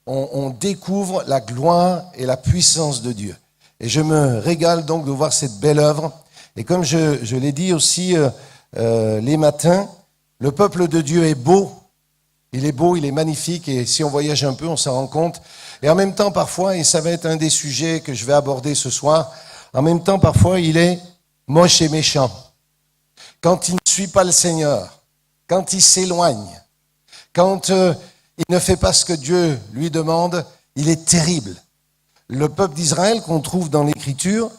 on découvre la gloire et la puissance de Dieu. Et je me régale donc de voir cette belle œuvre. Et comme je l'ai dit aussi les matins, le peuple de Dieu est beau. Il est beau, il est magnifique. Et si on voyage un peu, on s'en rend compte. Et en même temps, parfois, et ça va être un des sujets que je vais aborder ce soir, en même temps, parfois, il est moche et méchant. Quand il ne suit pas le Seigneur, quand il s'éloigne, quand il ne fait pas ce que Dieu lui demande, il est terrible. Le peuple d'Israël qu'on trouve dans l'Écriture,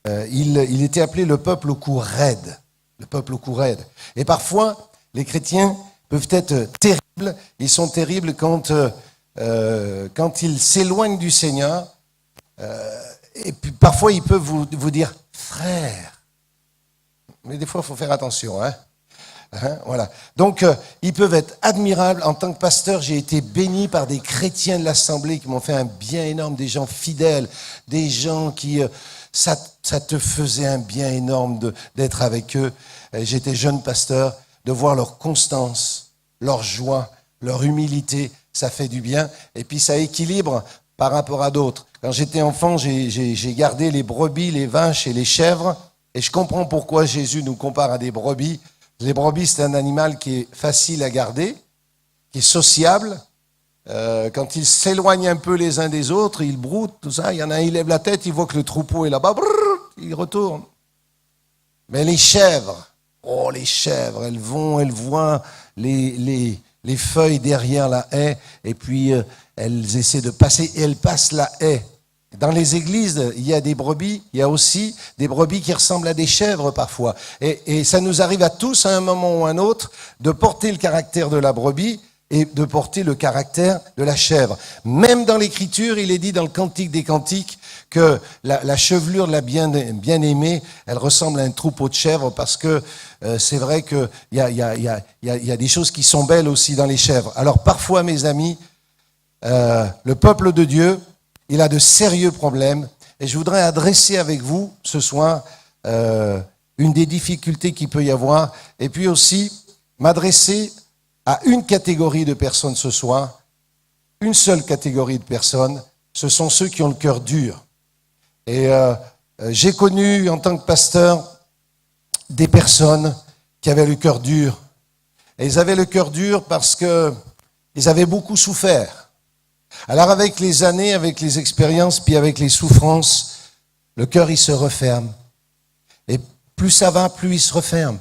il était appelé le peuple au cou raide. Le peuple au cou raide. Et parfois, les chrétiens peuvent être terribles. Ils sont terribles quand ils s'éloignent du Seigneur. Et puis parfois, ils peuvent vous dire « frère ». Mais des fois, il faut faire attention. Voilà. Donc, ils peuvent être admirables. En tant que pasteur, j'ai été béni par des chrétiens de l'Assemblée qui m'ont fait un bien énorme, des gens fidèles, des gens qui... ça te faisait un bien énorme d'être avec eux. J'étais jeune pasteur, de voir leur constance, leur joie, leur humilité, ça fait du bien. Et puis, ça équilibre par rapport à d'autres. Quand j'étais enfant, j'ai gardé les brebis, les vaches et les chèvres. Et je comprends pourquoi Jésus nous compare à des brebis. Les brebis, c'est un animal qui est facile à garder, qui est sociable. Quand ils s'éloignent un peu les uns des autres, ils broutent, tout ça. Il y en a un, il lève la tête, il voit que le troupeau est là-bas, il retourne. Mais les chèvres, elles voient les feuilles derrière la haie, et puis elles essaient de passer, et elles passent la haie. Dans les églises, il y a des brebis, il y a aussi des brebis qui ressemblent à des chèvres parfois. Et ça nous arrive à tous, à un moment ou à un autre, de porter le caractère de la brebis et de porter le caractère de la chèvre. Même dans l'Écriture, il est dit dans le Cantique des Cantiques que la chevelure de la bien-aimée, elle ressemble à un troupeau de chèvres parce que c'est vrai qu'il y a des choses qui sont belles aussi dans les chèvres. Alors parfois, mes amis, le peuple de Dieu, il a de sérieux problèmes et je voudrais adresser avec vous ce soir une des difficultés qu'il peut y avoir et puis aussi m'adresser à une catégorie de personnes ce soir, une seule catégorie de personnes, ce sont ceux qui ont le cœur dur. Et j'ai connu en tant que pasteur des personnes qui avaient le cœur dur. Et ils avaient le cœur dur parce qu'ils avaient beaucoup souffert. Alors avec les années, avec les expériences, puis avec les souffrances, le cœur il se referme. Et plus ça va, plus il se referme.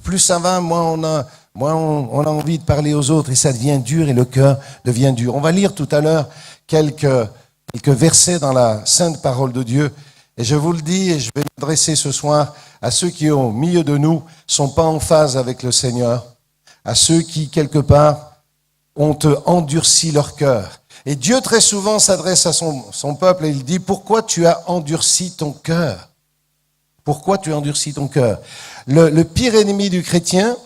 Plus ça va, moins on a envie de parler aux autres et ça devient dur et le cœur devient dur. On va lire tout à l'heure quelques versets dans la sainte parole de Dieu. Et je vous le dis et je vais m'adresser ce soir à ceux qui au milieu de nous sont pas en phase avec le Seigneur, à ceux qui quelque part ont endurci leur cœur. Et Dieu très souvent s'adresse à son peuple et il dit « Pourquoi tu as endurci ton cœur ?» Pourquoi tu as endurci ton cœur? Le pire ennemi du chrétien,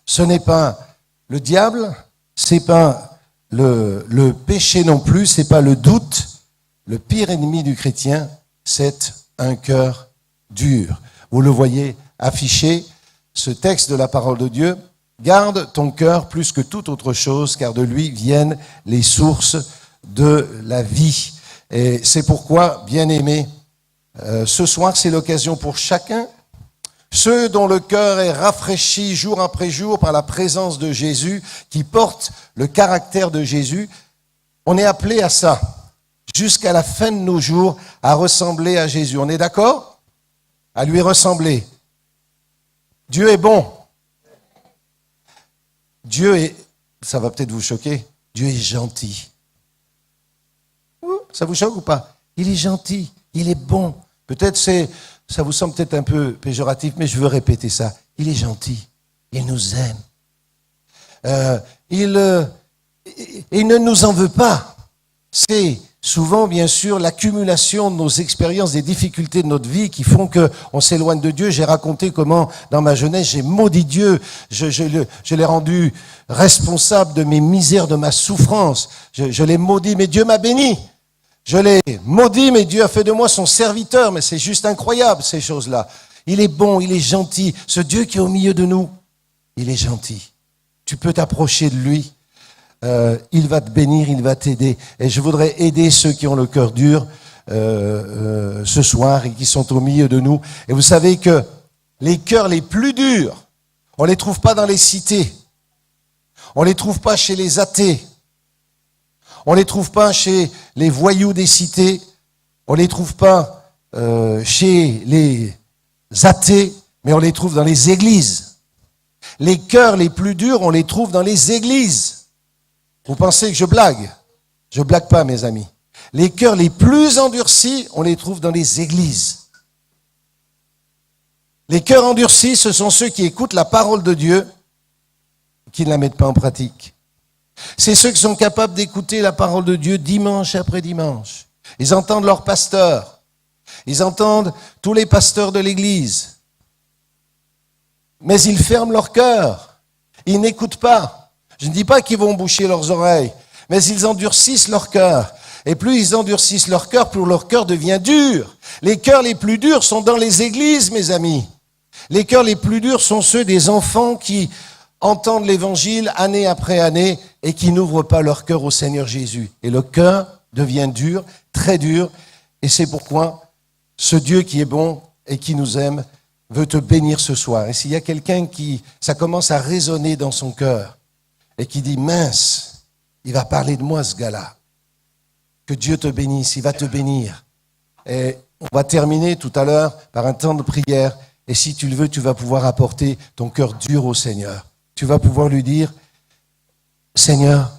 ce n'est pas le diable, c'est pas le péché non plus, c'est pas le doute. Le pire ennemi du chrétien, c'est un cœur dur. Vous le voyez affiché, ce texte de la parole de Dieu. Garde ton cœur plus que toute autre chose, car de lui viennent les sources de la vie. Et c'est pourquoi, bien-aimés, ce soir, c'est l'occasion pour chacun, ceux dont le cœur est rafraîchi jour après jour par la présence de Jésus, qui portent le caractère de Jésus, on est appelé à ça, jusqu'à la fin de nos jours, à ressembler à Jésus. On est d'accord? À lui ressembler. Dieu est bon. Dieu est, ça va peut-être vous choquer, Dieu est gentil. Ça vous choque ou pas? Il est gentil, il est bon. Peut-être ça vous semble peut-être un peu péjoratif, mais je veux répéter ça. Il est gentil, il nous aime. Il ne nous en veut pas. C'est souvent, bien sûr, l'accumulation de nos expériences, des difficultés de notre vie qui font qu'on s'éloigne de Dieu. J'ai raconté comment, dans ma jeunesse, j'ai maudit Dieu. Je l'ai rendu responsable de mes misères, de ma souffrance. Je l'ai maudit, mais Dieu m'a béni. Je l'ai maudit, mais Dieu a fait de moi son serviteur. Mais c'est juste incroyable, ces choses-là. Il est bon, il est gentil. Ce Dieu qui est au milieu de nous, il est gentil. Tu peux t'approcher de lui. il va te bénir, il va t'aider. Et je voudrais aider ceux qui ont le cœur dur ce soir et qui sont au milieu de nous. Et vous savez que les cœurs les plus durs, on ne les trouve pas dans les cités. On ne les trouve pas chez les athées. On ne les trouve pas chez les voyous des cités. On ne les trouve pas chez les athées, mais on les trouve dans les églises. Les cœurs les plus durs, on les trouve dans les églises. Vous pensez que je blague? Je blague pas, mes amis. Les cœurs les plus endurcis, on les trouve dans les églises. Les cœurs endurcis, ce sont ceux qui écoutent la parole de Dieu et qui ne la mettent pas en pratique. C'est ceux qui sont capables d'écouter la parole de Dieu dimanche après dimanche. Ils entendent leur pasteur. Ils entendent tous les pasteurs de l'église. Mais ils ferment leur cœur. Ils n'écoutent pas. Je ne dis pas qu'ils vont boucher leurs oreilles, mais ils endurcissent leur cœur. Et plus ils endurcissent leur cœur, plus leur cœur devient dur. Les cœurs les plus durs sont dans les églises, mes amis. Les cœurs les plus durs sont ceux des enfants qui entendent l'évangile année après année et qui n'ouvrent pas leur cœur au Seigneur Jésus. Et le cœur devient dur, très dur. Et c'est pourquoi ce Dieu qui est bon et qui nous aime veut te bénir ce soir. Et s'il y a quelqu'un qui, ça commence à résonner dans son cœur et qui dit, mince, il va parler de moi ce gars-là. Que Dieu te bénisse, il va te bénir. Et on va terminer tout à l'heure par un temps de prière. Et si tu le veux, tu vas pouvoir apporter ton cœur dur au Seigneur. Tu vas pouvoir lui dire, Seigneur,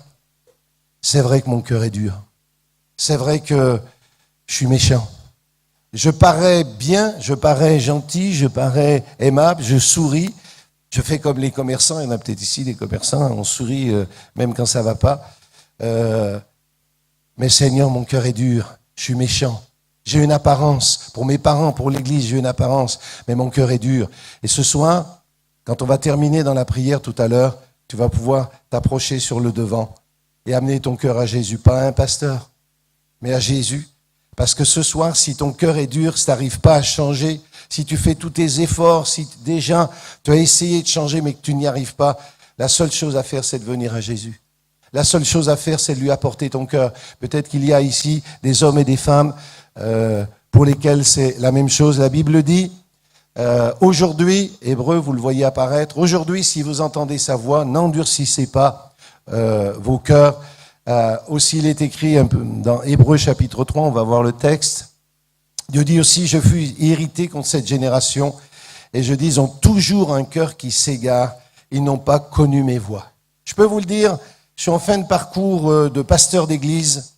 c'est vrai que mon cœur est dur. C'est vrai que je suis méchant. Je parais bien, je parais gentil, je parais aimable, je souris. Je fais comme les commerçants, il y en a peut-être ici des commerçants, on sourit même quand ça va pas. Mais Seigneur, mon cœur est dur, je suis méchant. J'ai une apparence, pour mes parents, pour l'église, j'ai une apparence, mais mon cœur est dur. Et ce soir, quand on va terminer dans la prière tout à l'heure, tu vas pouvoir t'approcher sur le devant et amener ton cœur à Jésus, pas à un pasteur, mais à Jésus. Parce que ce soir, si ton cœur est dur, si tu n'arrives pas à changer, si tu fais tous tes efforts, si déjà tu as essayé de changer mais que tu n'y arrives pas, la seule chose à faire, c'est de venir à Jésus. La seule chose à faire, c'est de lui apporter ton cœur. Peut-être qu'il y a ici des hommes et des femmes pour lesquels c'est la même chose. La Bible dit, aujourd'hui, Hébreu, vous le voyez apparaître, aujourd'hui, si vous entendez sa voix, n'endurcissez pas vos cœurs. Aussi, il est écrit un peu dans Hébreu chapitre 3, on va voir le texte. Dieu dit aussi, je fus irrité contre cette génération, et je dis, ils ont toujours un cœur qui s'égare, ils n'ont pas connu mes voies. Je peux vous le dire, je suis en fin de parcours de pasteur d'église,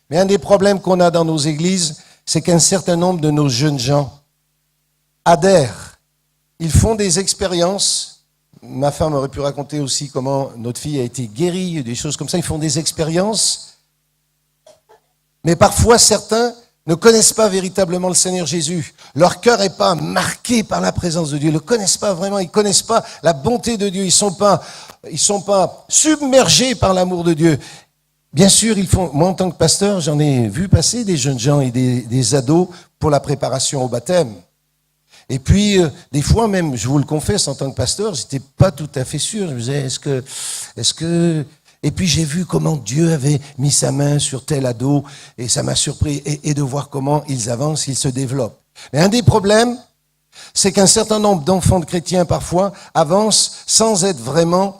mais un des problèmes qu'on a dans nos églises, c'est qu'un certain nombre de nos jeunes gens adhèrent. Ils font des expériences. Ma femme aurait pu raconter aussi comment notre fille a été guérie, des choses comme ça. Ils font des expériences. Mais parfois, certains ne connaissent pas véritablement le Seigneur Jésus. Leur cœur n'est pas marqué par la présence de Dieu. Ils ne le connaissent pas vraiment. Ils ne connaissent pas la bonté de Dieu. Ils sont pas submergés par l'amour de Dieu. Bien sûr, moi en tant que pasteur, j'en ai vu passer des jeunes gens et des ados pour la préparation au baptême. Et puis, des fois même, je vous le confesse, en tant que pasteur, j'étais pas tout à fait sûr. Je me disais, est-ce que... Et puis j'ai vu comment Dieu avait mis sa main sur tel ado, et ça m'a surpris, et de voir comment ils avancent, ils se développent. Mais un des problèmes, c'est qu'un certain nombre d'enfants de chrétiens, parfois, avancent sans être vraiment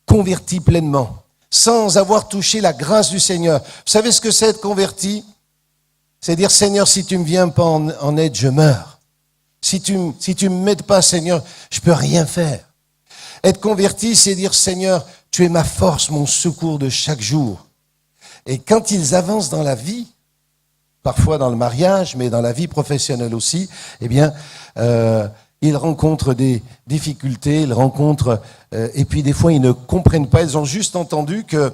convertis pleinement, sans avoir touché la grâce du Seigneur. Vous savez ce que c'est être converti? C'est dire, Seigneur, si tu ne me viens pas en aide, je meurs. Si tu me m'aides pas, Seigneur, je peux rien faire. Être converti, c'est dire, Seigneur, tu es ma force, mon secours de chaque jour. Et quand ils avancent dans la vie, parfois dans le mariage, mais dans la vie professionnelle aussi, eh bien, ils rencontrent des difficultés, ils rencontrent, et puis des fois ils ne comprennent pas, ils ont juste entendu que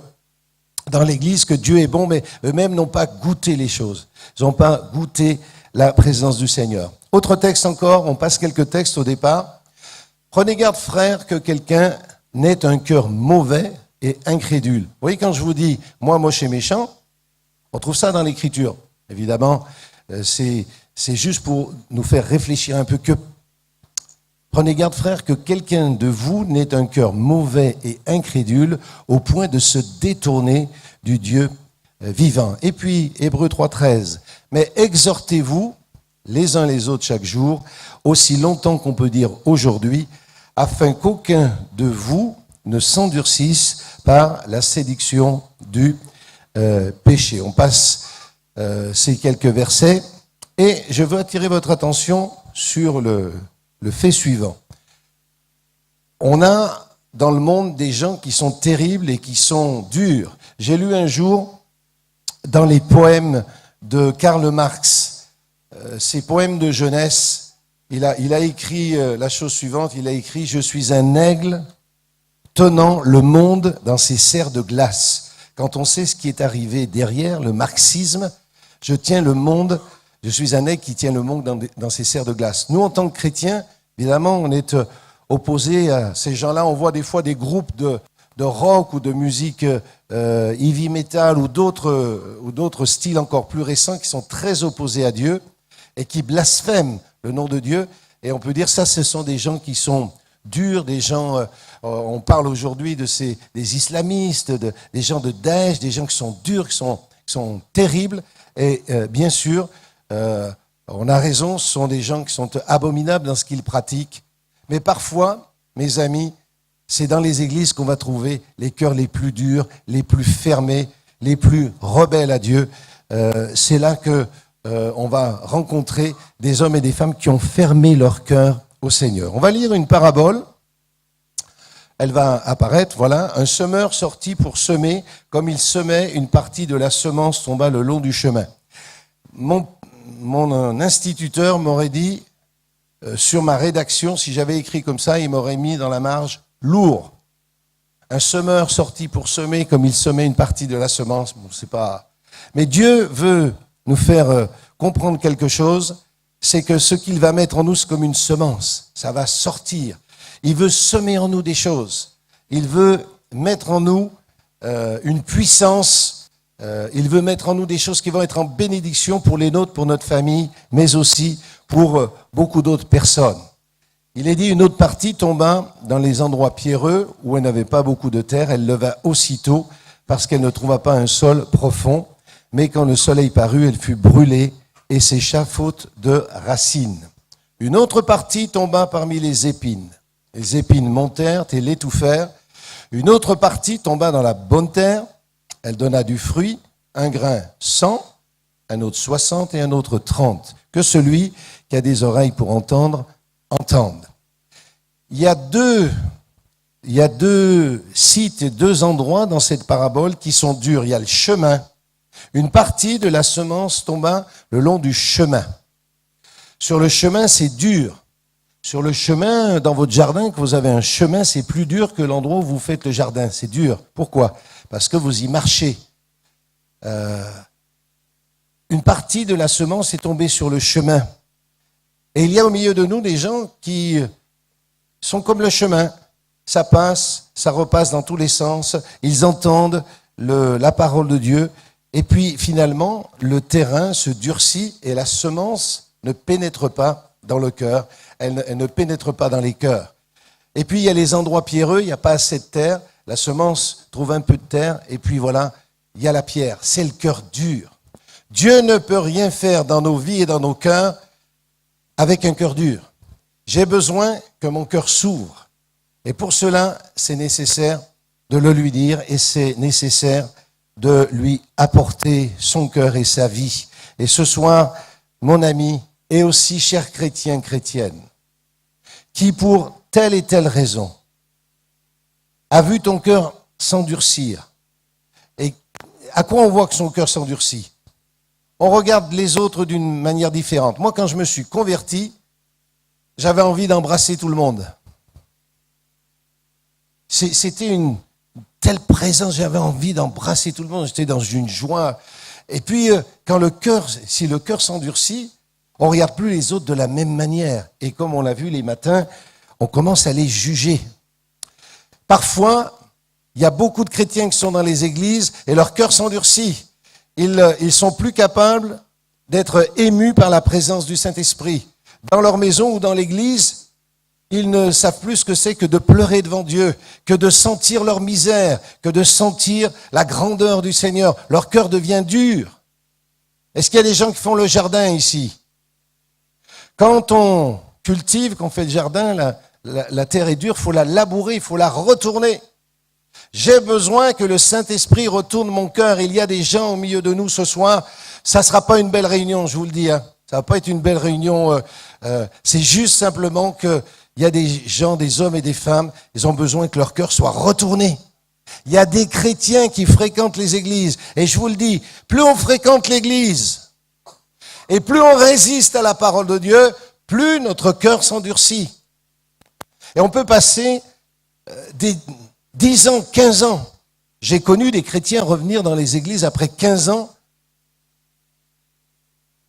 dans l'Église que Dieu est bon, mais eux-mêmes n'ont pas goûté les choses. Ils n'ont pas goûté la présence du Seigneur. Autre texte encore, on passe quelques textes au départ. Prenez garde, frères, que quelqu'un n'ait un cœur mauvais et incrédule. Vous voyez, quand je vous dis « moi, moche et méchant », on trouve ça dans l'Écriture. Évidemment, c'est juste pour nous faire réfléchir un peu que Prenez garde, frères, que quelqu'un de vous n'ait un cœur mauvais et incrédule au point de se détourner du Dieu vivant. Et puis, Hébreux 3,13. Mais exhortez-vous les uns les autres chaque jour, aussi longtemps qu'on peut dire aujourd'hui, afin qu'aucun de vous ne s'endurcisse par la séduction du péché. On passe ces quelques versets et je veux attirer votre attention sur le fait suivant. On a dans le monde des gens qui sont terribles et qui sont durs. J'ai lu un jour dans les poèmes de Karl Marx, ces poèmes de jeunesse, il a écrit la chose suivante, il a écrit « Je suis un aigle tenant le monde dans ses serres de glace ». Quand on sait ce qui est arrivé derrière le marxisme, je suis un aigle qui tient le monde dans ses serres de glace. Nous, en tant que chrétiens, évidemment, on est opposés à ces gens-là. On voit des fois des groupes de rock ou de musique heavy metal ou d'autres styles encore plus récents qui sont très opposés à Dieu et qui blasphèment le nom de Dieu. Et on peut dire ça, ce sont des gens qui sont durs, des gens, on parle aujourd'hui des islamistes, des gens de Daesh, des gens qui sont durs, qui sont terribles. Et bien sûr, on a raison, ce sont des gens qui sont abominables dans ce qu'ils pratiquent. Mais parfois, mes amis, c'est dans les églises qu'on va trouver les cœurs les plus durs, les plus fermés, les plus rebelles à Dieu. C'est là que on va rencontrer des hommes et des femmes qui ont fermé leur cœur au Seigneur. On va lire une parabole. Elle va apparaître, voilà. Un semeur sortit pour semer. Comme il semait, une partie de la semence tomba le long du chemin. Mon instituteur m'aurait dit, sur ma rédaction, si j'avais écrit comme ça, il m'aurait mis dans la marge lourd. Un semeur sortit pour semer, comme il semait une partie de la semence. Bon, c'est pas. Mais Dieu veut nous faire comprendre quelque chose, c'est que ce qu'il va mettre en nous, c'est comme une semence. Ça va sortir. Il veut semer en nous des choses. Il veut mettre en nous une puissance. Il veut mettre en nous des choses qui vont être en bénédiction pour les nôtres, pour notre famille, mais aussi pour beaucoup d'autres personnes. Il est dit, une autre partie tomba dans les endroits pierreux où elle n'avait pas beaucoup de terre. Elle leva aussitôt parce qu'elle ne trouva pas un sol profond. Mais quand le soleil parut, elle fut brûlée et sécha faute de racines. Une autre partie tomba parmi les épines. Les épines montèrent et l'étouffèrent. Une autre partie tomba dans la bonne terre. Elle donna du fruit, un grain 100, un autre 60 et un autre 30. Que celui qui a des oreilles pour entendre, entende. Il y a deux sites et deux endroits dans cette parabole qui sont durs. Il y a le chemin. Une partie de la semence tomba le long du chemin. Sur le chemin, c'est dur. Sur le chemin, dans votre jardin, que vous avez un chemin, c'est plus dur que l'endroit où vous faites le jardin. C'est dur. Pourquoi ? Parce que vous y marchez. Une partie de la semence est tombée sur le chemin. Et il y a au milieu de nous des gens qui sont comme le chemin. Ça passe, ça repasse dans tous les sens. Ils entendent la parole de Dieu. Et puis, finalement, le terrain se durcit et la semence ne pénètre pas dans le cœur. Elle ne pénètre pas dans les cœurs. Et puis, il y a les endroits pierreux, il n'y a pas assez de terre. La semence trouve un peu de terre. Et puis, voilà, il y a la pierre. C'est le cœur dur. Dieu ne peut rien faire dans nos vies et dans nos cœurs avec un cœur dur. J'ai besoin que mon cœur s'ouvre. Et pour cela, c'est nécessaire de le lui dire et c'est nécessaire de lui apporter son cœur et sa vie. Et ce soir, mon ami, et aussi chers chrétiens, chrétiennes, qui pour telle et telle raison a vu ton cœur s'endurcir. Et à quoi on voit que son cœur s'endurcit ? On regarde les autres d'une manière différente. Moi, quand je me suis converti, j'avais envie d'embrasser tout le monde. C'était une telle présence, j'avais envie d'embrasser tout le monde, j'étais dans une joie. Et puis, si le cœur s'endurcit, on ne regarde plus les autres de la même manière. Et comme on l'a vu les matins, on commence à les juger. Parfois, il y a beaucoup de chrétiens qui sont dans les églises et leur cœur s'endurcit. Ils sont plus capables d'être émus par la présence du Saint-Esprit. Dans leur maison ou dans l'église, Ils ne savent plus ce que c'est que de pleurer devant Dieu, que de sentir leur misère, que de sentir la grandeur du Seigneur. Leur cœur devient dur. Est-ce qu'il y a des gens qui font le jardin ici? Quand on cultive, qu'on fait le jardin, la terre est dure, il faut la labourer, il faut la retourner. J'ai besoin que le Saint-Esprit retourne mon cœur. Il y a des gens au milieu de nous ce soir. Ça ne sera pas une belle réunion, je vous le dis. Ça ne va pas être une belle réunion. C'est juste simplement qu'il y a des gens, des hommes et des femmes, ils ont besoin que leur cœur soit retourné. Il y a des chrétiens qui fréquentent les églises. Et je vous le dis, plus on fréquente l'église et plus on résiste à la parole de Dieu, plus notre cœur s'endurcit. Et on peut passer des 10 ans, 15 ans. J'ai connu des chrétiens revenir dans les églises après 15 ans.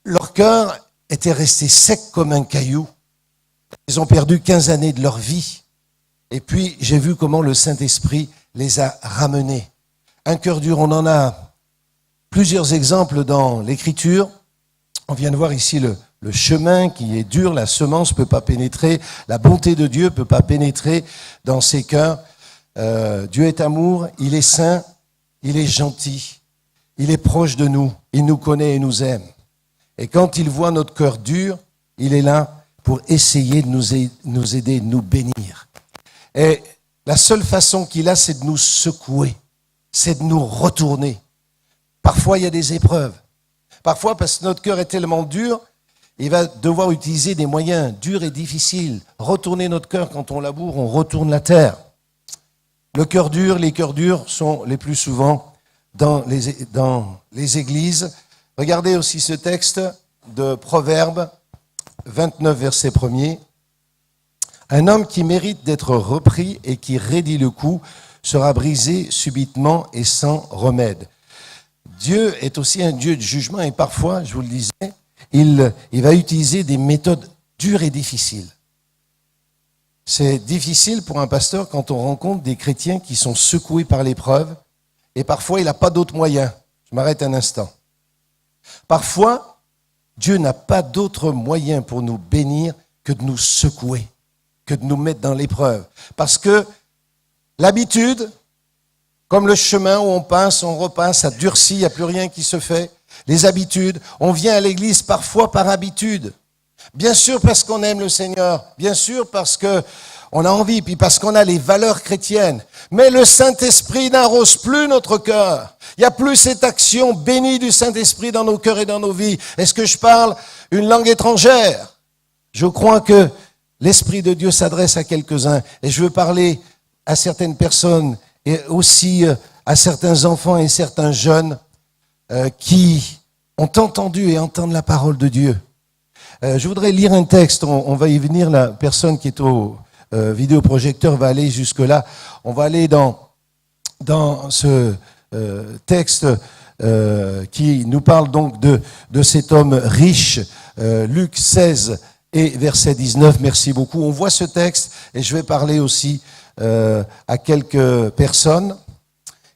Leur cœur était resté sec comme un caillou. Ils ont perdu 15 années de leur vie. Et puis, j'ai vu comment le Saint-Esprit les a ramenés. Un cœur dur, on en a plusieurs exemples dans l'Écriture. On vient de voir ici le chemin qui est dur, la semence ne peut pas pénétrer, la bonté de Dieu ne peut pas pénétrer dans ces cœurs. Dieu est amour, il est saint, il est gentil, il est proche de nous, il nous connaît et nous aime. Et quand il voit notre cœur dur, il est là pour essayer de nous aider, de nous bénir. Et la seule façon qu'il a, c'est de nous secouer, c'est de nous retourner. Parfois, il y a des épreuves. Parfois, parce que notre cœur est tellement dur, il va devoir utiliser des moyens durs et difficiles. Retourner notre cœur, quand on laboure, on retourne la terre. Le cœur dur, les cœurs durs sont les plus souvent dans les églises. Regardez aussi ce texte de Proverbes 29, verset 1er. Un homme qui mérite d'être repris et qui raidit le cou sera brisé subitement et sans remède. Dieu est aussi un Dieu de jugement et parfois, je vous le disais, il va utiliser des méthodes dures et difficiles. C'est difficile pour un pasteur quand on rencontre des chrétiens qui sont secoués par l'épreuve et parfois il n'a pas d'autre moyen. Je m'arrête un instant. Parfois, Dieu n'a pas d'autre moyen pour nous bénir que de nous secouer, que de nous mettre dans l'épreuve. Parce que l'habitude, comme le chemin où on passe, on repasse, ça durcit, il n'y a plus rien qui se fait. Les habitudes, on vient à l'église parfois par habitude. Bien sûr parce qu'on aime le Seigneur, bien sûr parce qu'on a envie, puis parce qu'on a les valeurs chrétiennes. Mais le Saint-Esprit n'arrose plus notre cœur. Il n'y a plus cette action bénie du Saint-Esprit dans nos cœurs et dans nos vies. Est-ce que je parle une langue étrangère? Je crois que l'Esprit de Dieu s'adresse à quelques-uns. Et je veux parler à certaines personnes et aussi à certains enfants et certains jeunes qui ont entendu et entendent la parole de Dieu. Je voudrais lire un texte, on va y venir, la personne qui est au vidéoprojecteur va aller jusque-là. On va aller dans ce texte qui nous parle donc de cet homme riche, Luc 16 et verset 19, merci beaucoup. On voit ce texte et je vais parler aussi à quelques personnes.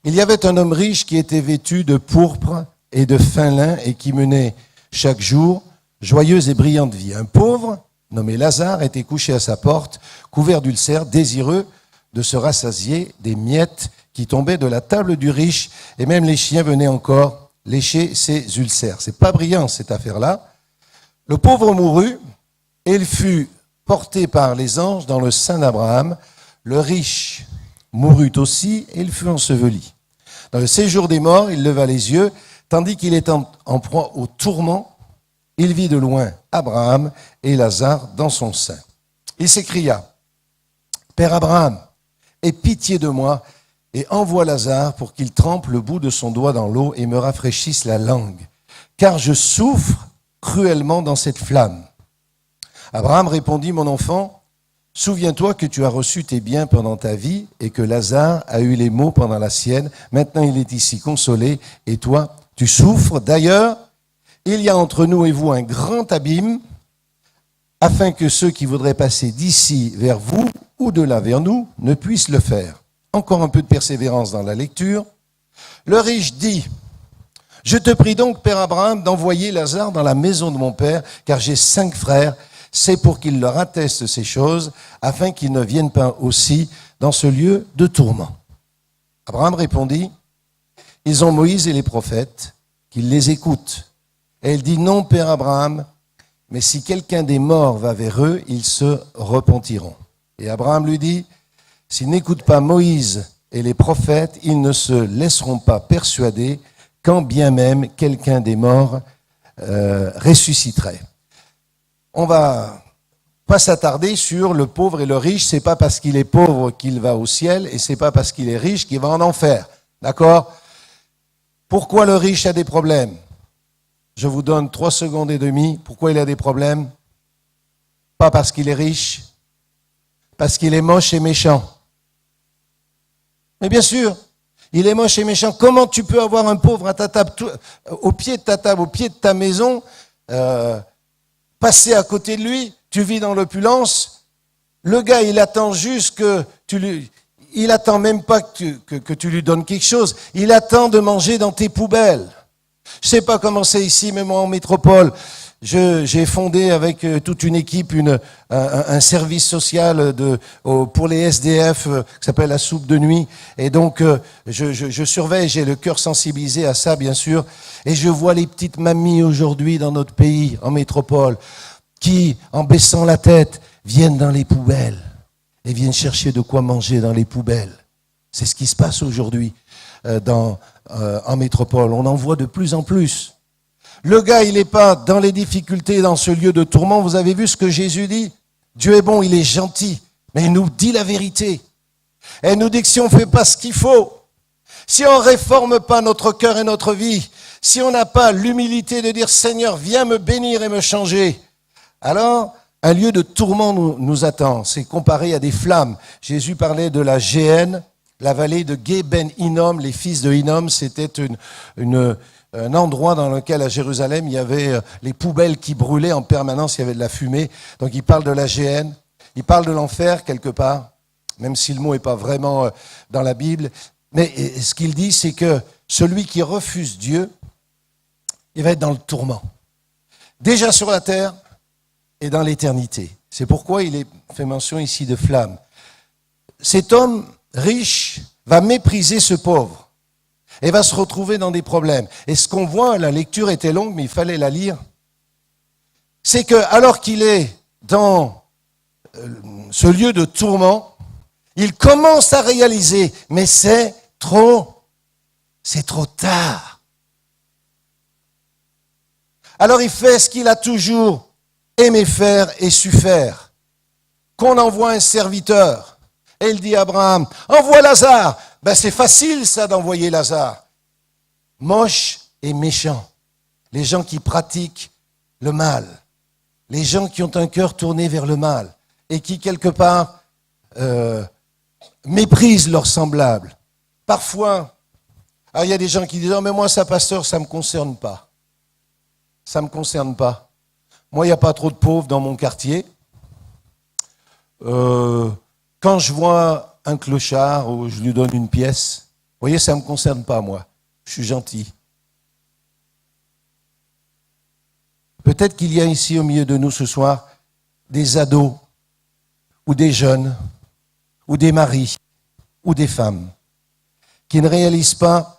Il y avait un homme riche qui était vêtu de pourpre et de fin lin et qui menait chaque jour joyeuse et brillante vie. Un pauvre, nommé Lazare, était couché à sa porte, couvert d'ulcères, désireux de se rassasier des miettes qui tombaient de la table du riche, et même les chiens venaient encore lécher ses ulcères. C'est pas brillant cette affaire-là. Le pauvre mourut, et il fut porté par les anges dans le sein d'Abraham. Le riche mourut aussi, et il fut enseveli. Dans le séjour des morts, il leva les yeux, tandis qu'il était en proie au tourment. Il vit de loin Abraham et Lazare dans son sein. Il s'écria, « Père Abraham, aie pitié de moi et envoie Lazare pour qu'il trempe le bout de son doigt dans l'eau et me rafraîchisse la langue, car je souffre cruellement dans cette flamme. » Abraham répondit, « Mon enfant, souviens-toi que tu as reçu tes biens pendant ta vie et que Lazare a eu les maux pendant la sienne. Maintenant il est ici consolé et toi, tu souffres. D'ailleurs, il y a entre nous et vous un grand abîme, afin que ceux qui voudraient passer d'ici vers vous ou de là vers nous ne puissent le faire. » Encore un peu de persévérance dans la lecture. Le riche dit, « Je te prie donc, Père Abraham, d'envoyer Lazare dans la maison de mon père, car j'ai 5 frères, c'est pour qu'il leur atteste ces choses, afin qu'ils ne viennent pas aussi dans ce lieu de tourment. Abraham répondit, ils ont Moïse et les prophètes, qu'ils les écoutent. Et il dit, non, Père Abraham, mais si quelqu'un des morts va vers eux, ils se repentiront. Et Abraham lui dit, s'ils n'écoutent pas Moïse et les prophètes, ils ne se laisseront pas persuader, quand bien même quelqu'un des morts ressusciterait. On va pas s'attarder sur le pauvre et le riche. C'est pas parce qu'il est pauvre qu'il va au ciel, et c'est pas parce qu'il est riche qu'il va en enfer. D'accord? Pourquoi le riche a des problèmes? Je vous donne 3 secondes et demie. Pourquoi il a des problèmes? Pas parce qu'il est riche, parce qu'il est moche et méchant. Mais bien sûr, il est moche et méchant. Comment tu peux avoir un pauvre à ta table, au pied de ta table, au pied de ta maison, passer à côté de lui? Tu vis dans l'opulence. Le gars, il attend juste que il attend même pas que tu lui donnes quelque chose. Il attend de manger dans tes poubelles. Je sais pas comment c'est ici, mais moi en métropole, j'ai fondé avec toute une équipe un service social pour les SDF qui s'appelle la soupe de nuit. Et donc je surveille, j'ai le cœur sensibilisé à ça bien sûr. Et je vois les petites mamies aujourd'hui dans notre pays, en métropole, qui, en baissant la tête, viennent dans les poubelles et viennent chercher de quoi manger dans les poubelles. C'est ce qui se passe aujourd'hui en métropole. On en voit de plus en plus. Le gars, il n'est pas dans les difficultés, dans ce lieu de tourment. Vous avez vu ce que Jésus dit? Dieu est bon, il est gentil, mais il nous dit la vérité. Elle nous dit que si on ne fait pas ce qu'il faut, si on ne réforme pas notre cœur et notre vie, si on n'a pas l'humilité de dire « Seigneur, viens me bénir et me changer », alors un lieu de tourment nous attend. C'est comparé à des flammes. Jésus parlait de la Géhenne, la vallée de Gé Ben Hinnom. Les fils de Hinnom, c'était un endroit dans lequel, à Jérusalem, il y avait les poubelles qui brûlaient en permanence, il y avait de la fumée. Donc il parle de la Géhenne, il parle de l'enfer quelque part, même si le mot n'est pas vraiment dans la Bible. Mais ce qu'il dit, c'est que celui qui refuse Dieu, il va être dans le tourment. Déjà sur la terre et dans l'éternité. C'est pourquoi il est fait mention ici de flamme. Cet homme riche va mépriser ce pauvre et va se retrouver dans des problèmes. Et ce qu'on voit, la lecture était longue, mais il fallait la lire, c'est que alors qu'il est dans ce lieu de tourment, il commence à réaliser, mais c'est trop tard. Alors il fait ce qu'il a toujours aimé faire et su faire, qu'on envoie un serviteur. Et il dit à Abraham, envoie Lazare. Ben c'est facile ça d'envoyer Lazare. Moche et méchant. Les gens qui pratiquent le mal. Les gens qui ont un cœur tourné vers le mal. Et qui quelque part méprisent leurs semblables. Parfois, alors il y a des gens qui disent, oh mais moi ça pasteur, ça ne me concerne pas. Ça ne me concerne pas. Moi, il n'y a pas trop de pauvres dans mon quartier. Quand je vois un clochard ou je lui donne une pièce, vous voyez, ça ne me concerne pas, moi. Je suis gentil. Peut-être qu'il y a ici au milieu de nous ce soir des ados ou des jeunes ou des maris ou des femmes qui ne réalisent pas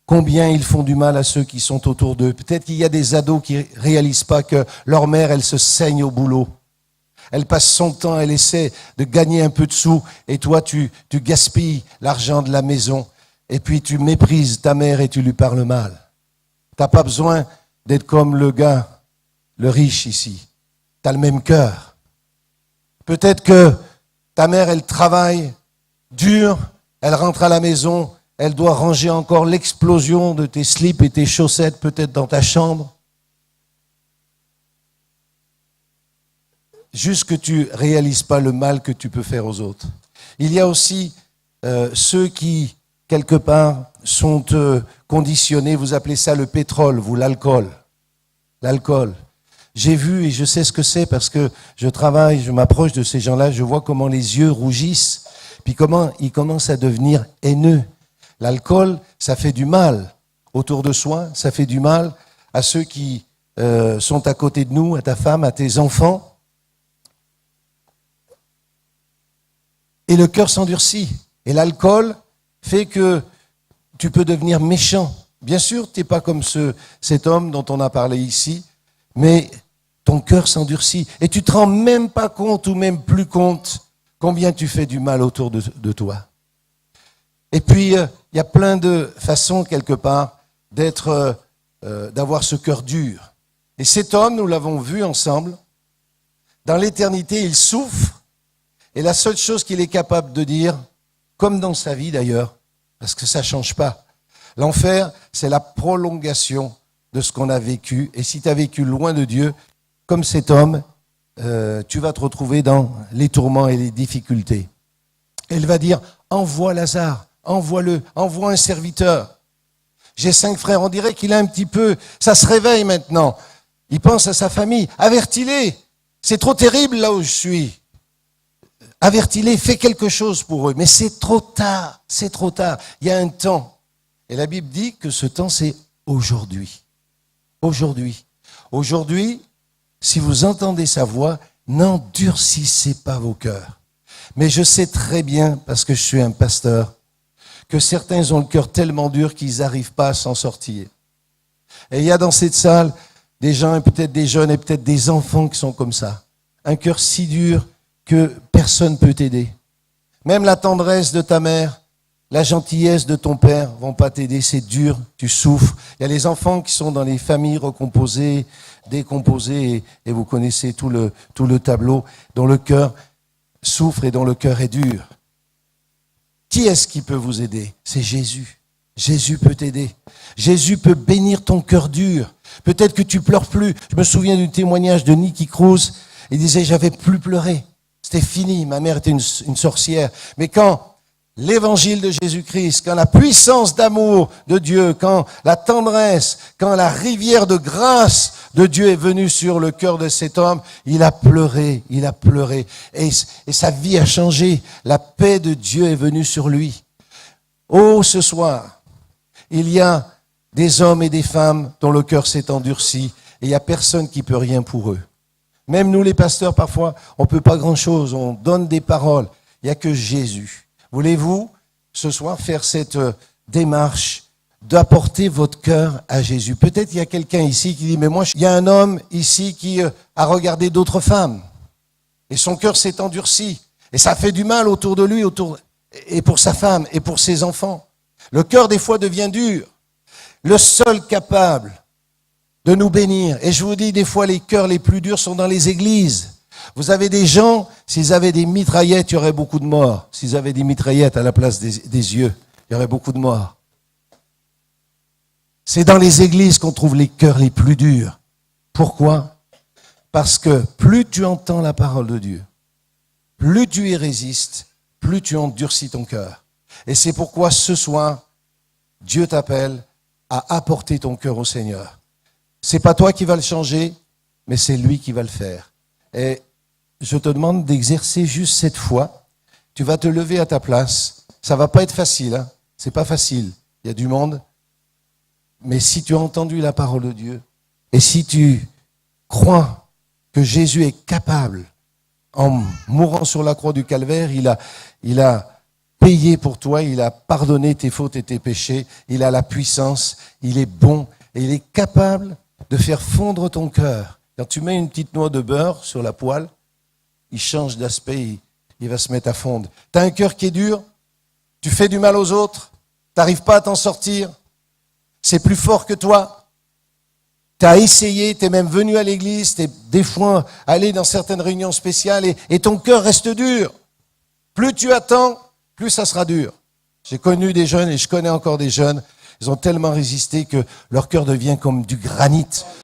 combien ils font du mal à ceux qui sont autour d'eux. Peut-être qu'il y a des ados qui ne réalisent pas que leur mère, elle se saigne au boulot. Elle passe son temps, elle essaie de gagner un peu de sous, et toi, tu gaspilles l'argent de la maison, et puis tu méprises ta mère et tu lui parles mal. Tu n'as pas besoin d'être comme le gars, le riche ici. Tu as le même cœur. Peut-être que ta mère, elle travaille dur, elle rentre à la maison, elle doit ranger encore l'explosion de tes slips et tes chaussettes peut-être dans ta chambre. Juste que tu ne réalises pas le mal que tu peux faire aux autres. Il y a aussi ceux qui, quelque part, sont conditionnés, vous appelez ça le pétrole, vous l'alcool. L'alcool. J'ai vu et je sais ce que c'est parce que je travaille, je m'approche de ces gens-là, je vois comment les yeux rougissent, puis comment ils commencent à devenir haineux. L'alcool, ça fait du mal autour de soi, ça fait du mal à ceux qui sont à côté de nous, à ta femme, à tes enfants. et le cœur s'endurcit. Et l'alcool fait que tu peux devenir méchant. Bien sûr, tu n'es pas comme cet homme dont on a parlé ici, mais ton cœur s'endurcit. Et tu ne te rends même pas compte, ou même plus compte, combien tu fais du mal autour de toi. Et puis, il y a plein de façons, quelque part, d'avoir ce cœur dur. Et cet homme, nous l'avons vu ensemble, dans l'éternité, il souffre, et la seule chose qu'il est capable de dire, comme dans sa vie d'ailleurs, parce que ça ne change pas, l'enfer, c'est la prolongation de ce qu'on a vécu. Et si tu as vécu loin de Dieu, comme cet homme, tu vas te retrouver dans les tourments et les difficultés. Elle va dire, envoie Lazare, envoie-le, envoie un serviteur. J'ai 5 frères, on dirait qu'il a un petit peu, ça se réveille maintenant. Il pense à sa famille, avertis-les, c'est trop terrible là où je suis. Avertis-les, fais quelque chose pour eux. Mais c'est trop tard, c'est trop tard. Il y a un temps. Et la Bible dit que ce temps, c'est aujourd'hui. Aujourd'hui. Aujourd'hui, si vous entendez sa voix, n'endurcissez pas vos cœurs. Mais je sais très bien, parce que je suis un pasteur, que certains ont le cœur tellement dur qu'ils n'arrivent pas à s'en sortir. Et il y a dans cette salle des gens, et peut-être des jeunes, et peut-être des enfants qui sont comme ça. Un cœur si dur que personne ne peut t'aider. Même la tendresse de ta mère, la gentillesse de ton père vont pas t'aider, c'est dur, tu souffres. Il y a les enfants qui sont dans les familles recomposées, décomposées, et vous connaissez tout le tableau, dont le cœur souffre et dont le cœur est dur. Qui est-ce qui peut vous aider? C'est Jésus. Jésus peut t'aider. Jésus peut bénir ton cœur dur. Peut-être que tu pleures plus. Je me souviens du témoignage de Nicky Cruz. Il disait, j'avais plus pleuré. C'était fini. Ma mère était une sorcière. Mais quand l'évangile de Jésus-Christ, quand la puissance d'amour de Dieu, quand la tendresse, quand la rivière de grâce de Dieu est venue sur le cœur de cet homme, il a pleuré. Et sa vie a changé. La paix de Dieu est venue sur lui. Oh, ce soir, il y a des hommes et des femmes dont le cœur s'est endurci et il n'y a personne qui peut rien pour eux. Même nous les pasteurs, parfois, on ne peut pas grand-chose, on donne des paroles. Il n'y a que Jésus. Voulez-vous, ce soir, faire cette démarche d'apporter votre cœur à Jésus? Peut-être il y a quelqu'un ici qui dit, mais moi, il y a un homme ici qui a regardé d'autres femmes et son cœur s'est endurci et ça fait du mal autour de lui, et pour sa femme et pour ses enfants. Le cœur des fois devient dur. Le seul capable de nous bénir, et je vous dis, des fois les cœurs les plus durs sont dans les églises. Vous avez des gens, s'ils avaient des mitraillettes, il y aurait beaucoup de morts. S'ils avaient des mitraillettes à la place des yeux, il y aurait beaucoup de morts. C'est dans les églises qu'on trouve les cœurs les plus durs. Pourquoi? Parce que plus tu entends la parole de Dieu, plus tu y résistes, plus tu endurcis ton cœur. Et c'est pourquoi ce soir, Dieu t'appelle à apporter ton cœur au Seigneur. C'est pas toi qui vas le changer, mais c'est lui qui va le faire. Et je te demande d'exercer juste cette foi. Tu vas te lever à ta place. Ça va pas être facile, hein. C'est pas facile. Il y a du monde. Mais si tu as entendu la parole de Dieu, et si tu crois que Jésus est capable, en mourant sur la croix du Calvaire, il a payé pour toi, il a pardonné tes fautes et tes péchés, il a la puissance, il est bon, et il est capable de faire fondre ton cœur. Quand tu mets une petite noix de beurre sur la poêle, il change d'aspect, il va se mettre à fondre. Tu as un cœur qui est dur, tu fais du mal aux autres, tu n'arrives pas à t'en sortir, c'est plus fort que toi. Tu as essayé, tu es même venu à l'église, tu es des fois allé dans certaines réunions spéciales et ton cœur reste dur. Plus tu attends, plus ça sera dur. J'ai connu des jeunes et je connais encore des jeunes, ils ont tellement résisté que leur cœur devient comme du granit.